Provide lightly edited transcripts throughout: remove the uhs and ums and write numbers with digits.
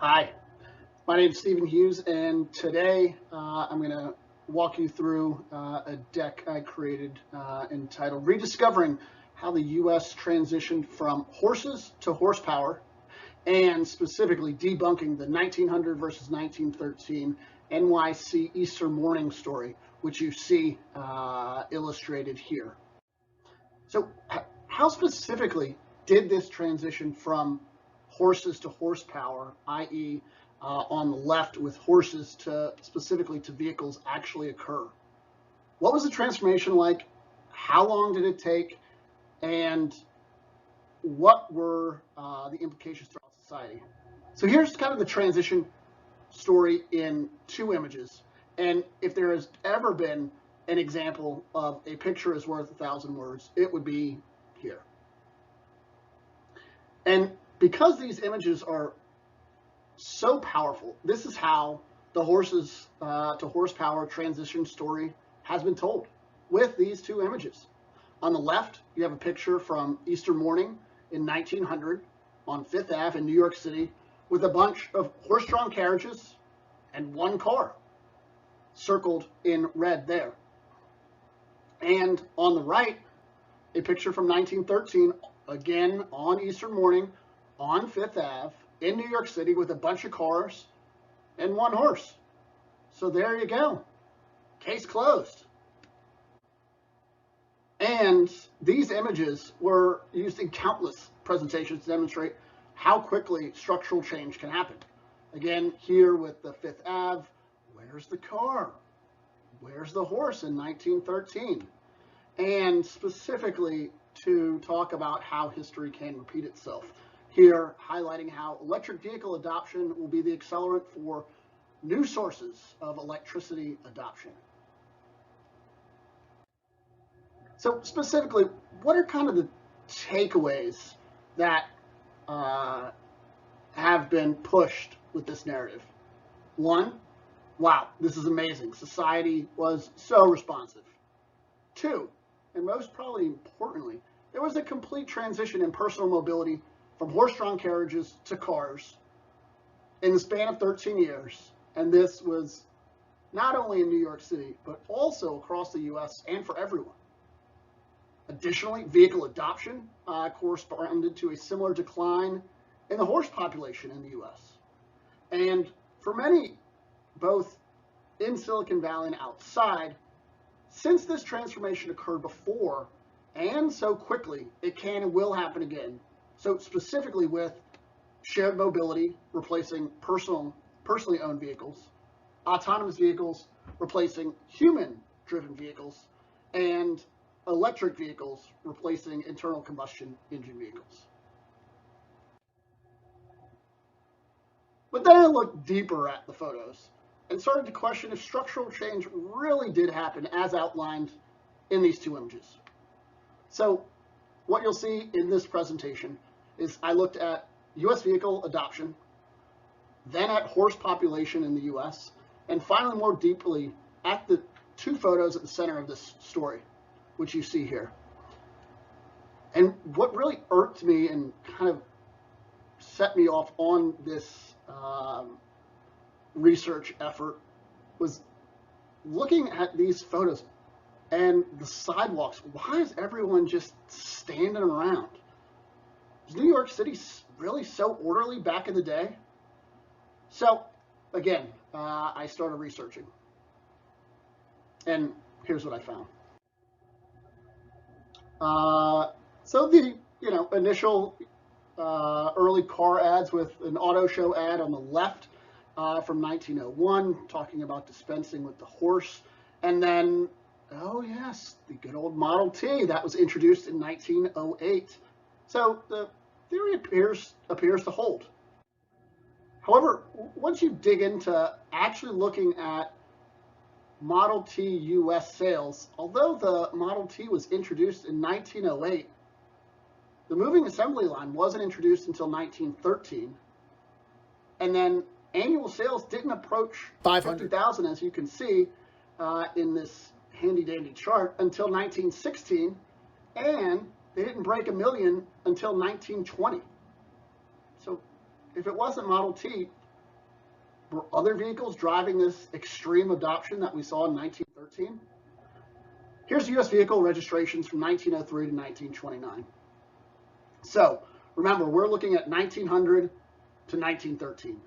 Hi, my name is Stephen Hughes, and today I'm going to walk you through a deck I created entitled Rediscovering How the U.S. Transitioned from Horses to Horsepower, and specifically debunking the 1900 versus 1913 NYC Easter morning story, which you see illustrated here. So how specifically did this transition from horses to horsepower, i.e. On the left with horses to specifically to vehicles, actually occur? What was the transformation like? How long did it take? And what were the implications throughout society? So here's kind of the transition story in two images. And if there has ever been an example of a picture is worth 1,000 words, it would be here. And because these images are so powerful, this is how the horses to horsepower transition story has been told, with these two images. On the left, you have a picture from Easter morning in 1900 on Fifth Ave in New York City with a bunch of horse-drawn carriages and one car circled in red there. And on the right, a picture from 1913, again on Easter morning on Fifth Ave in New York City with a bunch of cars and one horse. So there you go. Case closed. And these images were used in countless presentations to demonstrate how quickly structural change can happen. Again, here with the Fifth Ave, where's the car? Where's the horse in 1913? And specifically to talk about how history can repeat itself. Here, highlighting how electric vehicle adoption will be the accelerant for new sources of electricity adoption. So specifically, what are kind of the takeaways that have been pushed with this narrative? One, wow, this is amazing. Society was so responsive. Two, and most probably importantly, there was a complete transition in personal mobility from horse-drawn carriages to cars in the span of 13 years. And this was not only in New York City, but also across the U.S. and for everyone. Additionally, vehicle adoption corresponded to a similar decline in the horse population in the U.S. And for many, both in Silicon Valley and outside, since this transformation occurred before and so quickly, it can and will happen again. So specifically with shared mobility replacing personally owned vehicles, autonomous vehicles replacing human-driven vehicles, and electric vehicles replacing internal combustion engine vehicles. But then I looked deeper at the photos and started to question if structural change really did happen as outlined in these two images. So what you'll see in this presentation is I looked at U.S. vehicle adoption, then at horse population in the U.S., and finally more deeply at the two photos at the center of this story, which you see here. And what really irked me and kind of set me off on this research effort was looking at these photos and the sidewalks. Why is everyone just standing around? Was New York City really so orderly back in the day? So again, I started researching, and here's what I found. So the initial early car ads with an auto show ad on the left from 1901 talking about dispensing with the horse, and then oh yes, the good old Model T that was introduced in 1908. So the theory appears to hold. However, once you dig into actually looking at Model T US sales, although the Model T was introduced in 1908, the moving assembly line wasn't introduced until 1913. And then annual sales didn't approach 500,000, as you can see in this handy dandy chart, until 1916. And they didn't break 1 million until 1920. So if it wasn't Model T, were other vehicles driving this extreme adoption that we saw in 1913? Here's U.S. vehicle registrations from 1903 to 1929. So remember, we're looking at 1900 to 1913.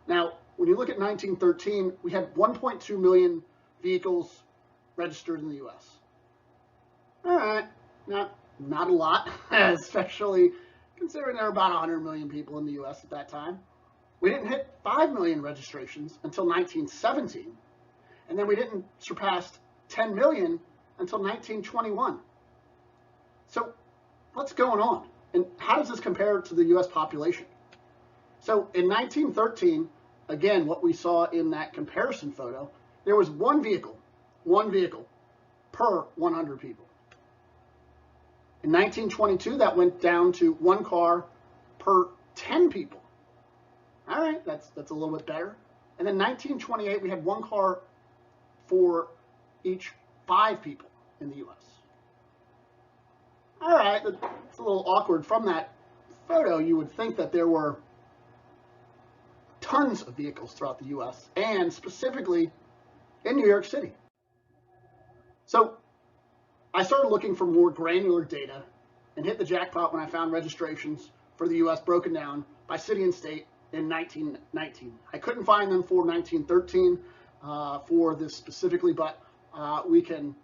Now, when you look at 1913, we had 1.2 million vehicles registered in the U.S. All right, not a lot, especially considering there were about 100 million people in the U.S. at that time. We didn't hit 5 million registrations until 1917, and then we didn't surpass 10 million until 1921. So what's going on? And how does this compare to the U.S. population? So in 1913, again, what we saw in that comparison photo, there was one vehicle per 100 people. In 1922, that went down to one car per 10 people. All right, that's a little bit better. And then 1928, we had one car for each 5 people in the U.S. All right, it's a little awkward. From that photo, you would think that there were tons of vehicles throughout the U.S. and specifically in New York City. So I started looking for more granular data and hit the jackpot when I found registrations for the U.S. broken down by city and state in 1919. I couldn't find them for 1913 for this specifically, but we can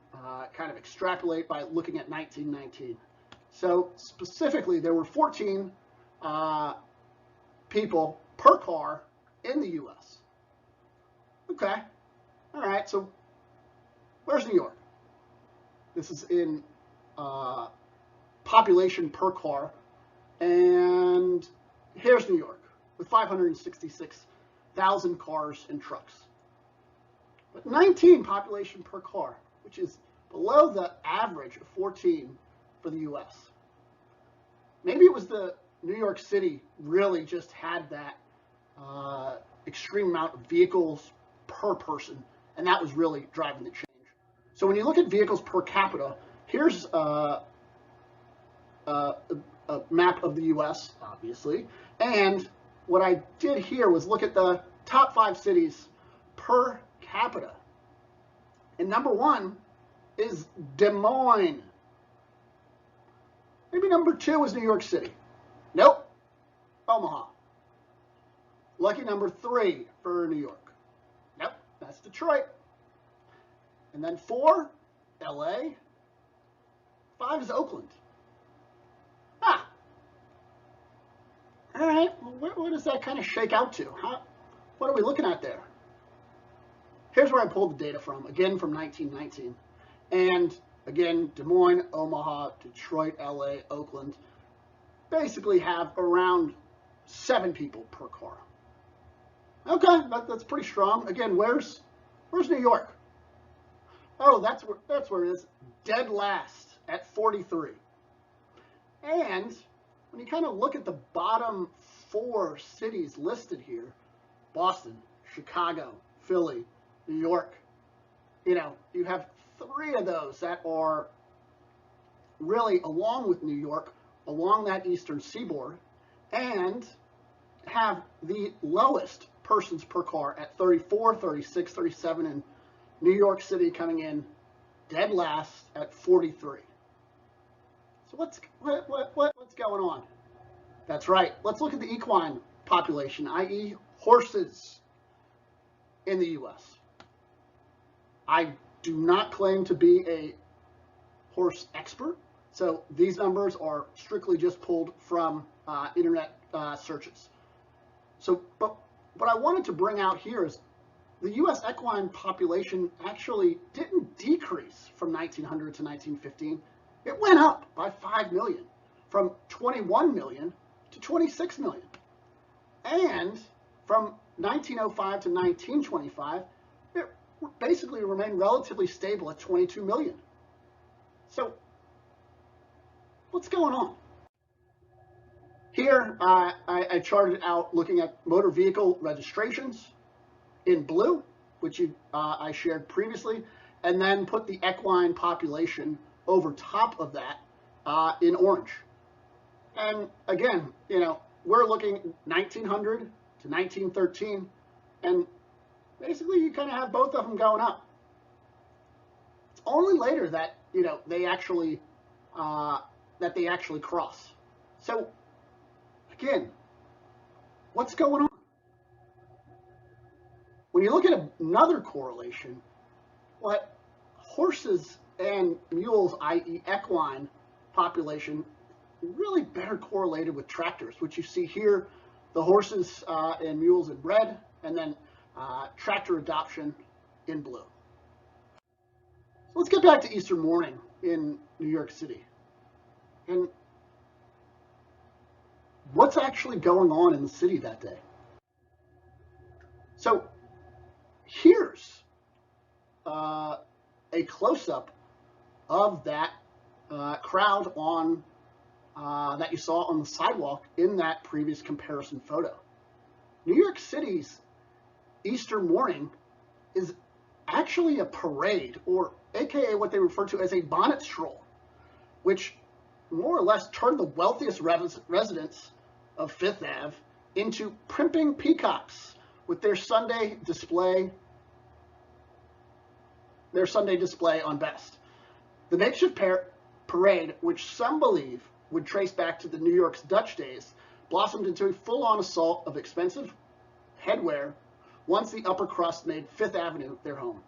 kind of extrapolate by looking at 1919. So specifically, there were 14 people per car in the U.S. Okay, all right, so where's New York? This is in population per car, and here's New York with 566,000 cars and trucks. But 19 population per car, which is below the average of 14 for the U.S. Maybe it was the New York City really just had that extreme amount of vehicles per person, and that was really driving the change. So when you look at vehicles per capita, here's a map of the U.S., obviously, and what I did here was look at the top 5 cities per capita. And number 1 is Des Moines. Maybe number 2 is New York City. Nope, Omaha. Lucky number 3 for New York. Nope, that's Detroit. And then 4, LA. 5 is Oakland. Ah. All right, well, where does that kind of shake out to? What are we looking at there? Here's where I pulled the data from, again from 1919. And again, Des Moines, Omaha, Detroit, LA, Oakland basically have around 7 people per car. Okay, that's pretty strong. Again, where's New York? Oh, that's where it is. Dead last at 43. And when you kind of look at the bottom 4 cities listed here, Boston, Chicago, Philly, New York, you have 3 of those that are really, along with New York, along that eastern seaboard, and have the lowest persons per car at 34, 36, 37, and New York City coming in dead last at 43. So what's going on? That's right. Let's look at the equine population, i.e. horses in the U.S. I do not claim to be a horse expert, so these numbers are strictly just pulled from internet searches. So, but what I wanted to bring out here is the U.S. equine population actually didn't decrease from 1900 to 1915. It went up by 5 million, from 21 million to 26 million. And from 1905 to 1925, it basically remained relatively stable at 22 million. So what's going on? Here, I charted out looking at motor vehicle registrations in blue, which I shared previously, and then put the equine population over top of that in orange. And again, we're looking 1900 to 1913. And basically you kind of have both of them going up. It's only later that, they actually cross. So again, what's going on? When you look at another correlation, what horses and mules, i.e. equine population, really better correlated with tractors, which you see here, the horses and mules in red, and then tractor adoption in blue. So let's get back to Easter morning in New York City. And what's actually going on in the city that day? So here's a close-up of that crowd on that you saw on the sidewalk in that previous comparison photo. New York City's Easter morning is actually a parade, or aka what they refer to as a bonnet stroll, which more or less turned the wealthiest residents of Fifth Ave into primping peacocks with their Sunday display on Best. The makeshift parade, which some believe would trace back to the New York's Dutch days, blossomed into a full-on assault of expensive headwear once the upper crust made Fifth Avenue their home.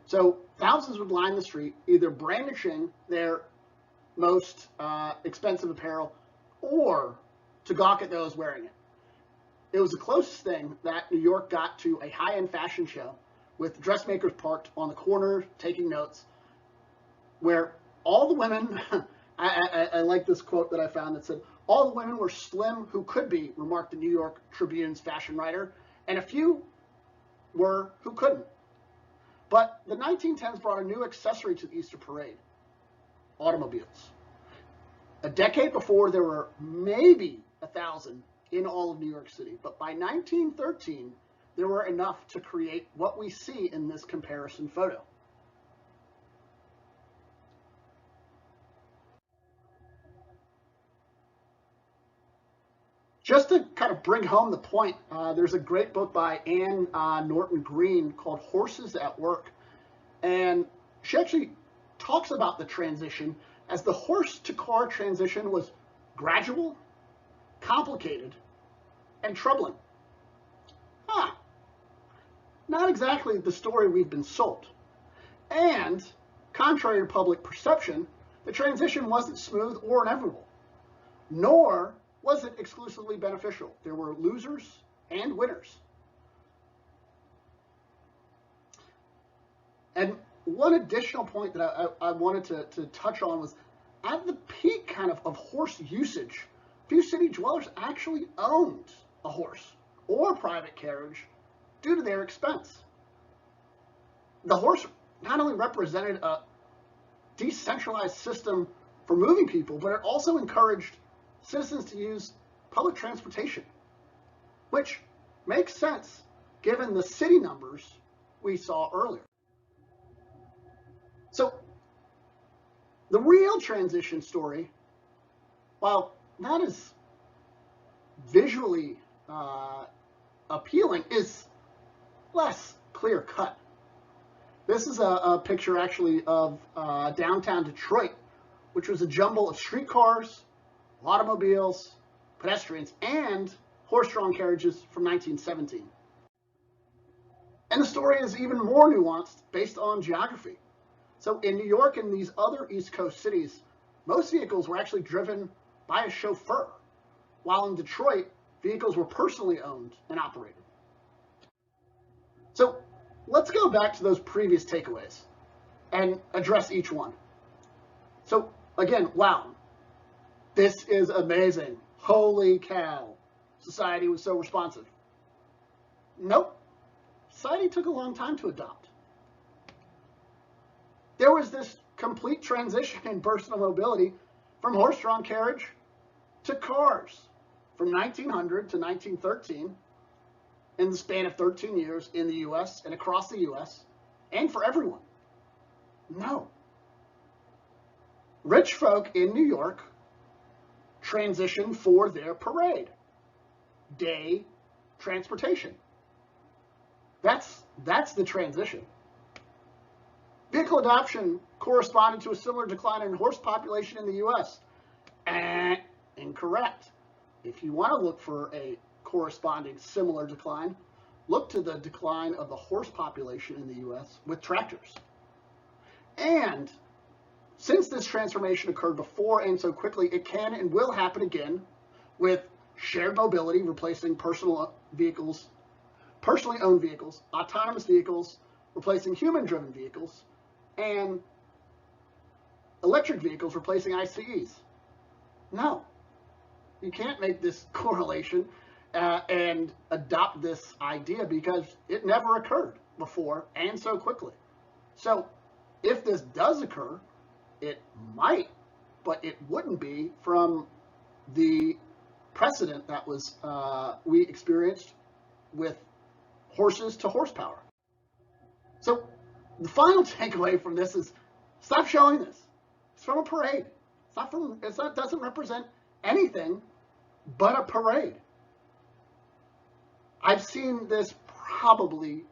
So thousands would line the street, either brandishing their most expensive apparel or to gawk at those wearing it. It was the closest thing that New York got to a high-end fashion show, with dressmakers parked on the corner taking notes, where all the women, I like this quote that I found that said, "All the women were slim who could be," remarked the New York Tribune's fashion writer, and a few were who couldn't. But the 1910s brought a new accessory to the Easter parade: automobiles. A decade before, there were maybe 1,000 in all of New York City, but by 1913, there were enough to create what we see in this comparison photo. Just to kind of bring home the point, there's a great book by Anne Norton Green called Horses at Work. And she actually talks about the transition as the horse-to-car transition was gradual, complicated, and troubling. Not exactly the story we've been sold. And, contrary to public perception, the transition wasn't smooth or inevitable, nor was it exclusively beneficial. There were losers and winners. And one additional point that I wanted to touch on was, at the peak kind of horse usage, few city dwellers actually owned a horse or private carriage due to their expense. The horse not only represented a decentralized system for moving people, but it also encouraged citizens to use public transportation, which makes sense given the city numbers we saw earlier. So the real transition story, while not as visually appealing, is less clear-cut. This is a picture actually of downtown Detroit, which was a jumble of streetcars, automobiles, pedestrians, and horse-drawn carriages from 1917. And the story is even more nuanced based on geography. So in New York and these other East Coast cities, most vehicles were actually driven by a chauffeur, while in Detroit, vehicles were personally owned and operated. So let's go back to those previous takeaways and address each one. So again, wow, this is amazing. Holy cow, society was so responsive. Nope, society took a long time to adopt. There was this complete transition in personal mobility from horse-drawn carriage to cars from 1900 to 1913 in the span of 13 years in the US and across the US, and for everyone. No. Rich folk in New York transitioned for their parade, day transportation. That's the transition. Vehicle adoption corresponded to a similar decline in horse population in the U.S. Incorrect. If you want to look for a corresponding similar decline, look to the decline of the horse population in the U.S. with tractors. And since this transformation occurred before and so quickly, it can and will happen again with shared mobility replacing personally owned vehicles, autonomous vehicles replacing human-driven vehicles, and electric vehicles replacing ICEs. No, you can't make this correlation and adopt this idea because it never occurred before and so quickly. So if this does occur, it might, but it wouldn't be from the precedent that was we experienced with horses to horsepower. So the final takeaway from this is stop showing this. It's from a parade. It doesn't represent anything but a parade. I've seen this probably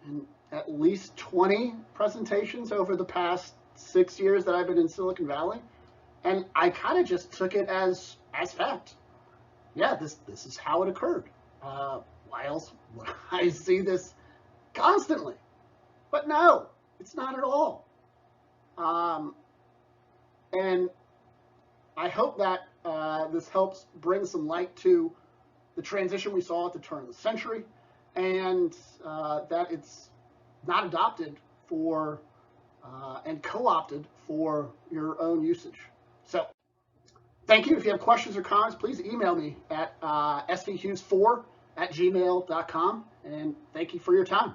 in at least 20 presentations over the past 6 years that I've been in Silicon Valley, and I kind of just took it as fact. Yeah, this is how it occurred. Why else would I see this constantly? But no, it's not at all. And I hope that this helps bring some light to the transition we saw at the turn of the century, and that it's not adopted for and co-opted for your own usage. So thank you. If you have questions or comments, please email me at svhughes4@gmail.com, and thank you for your time.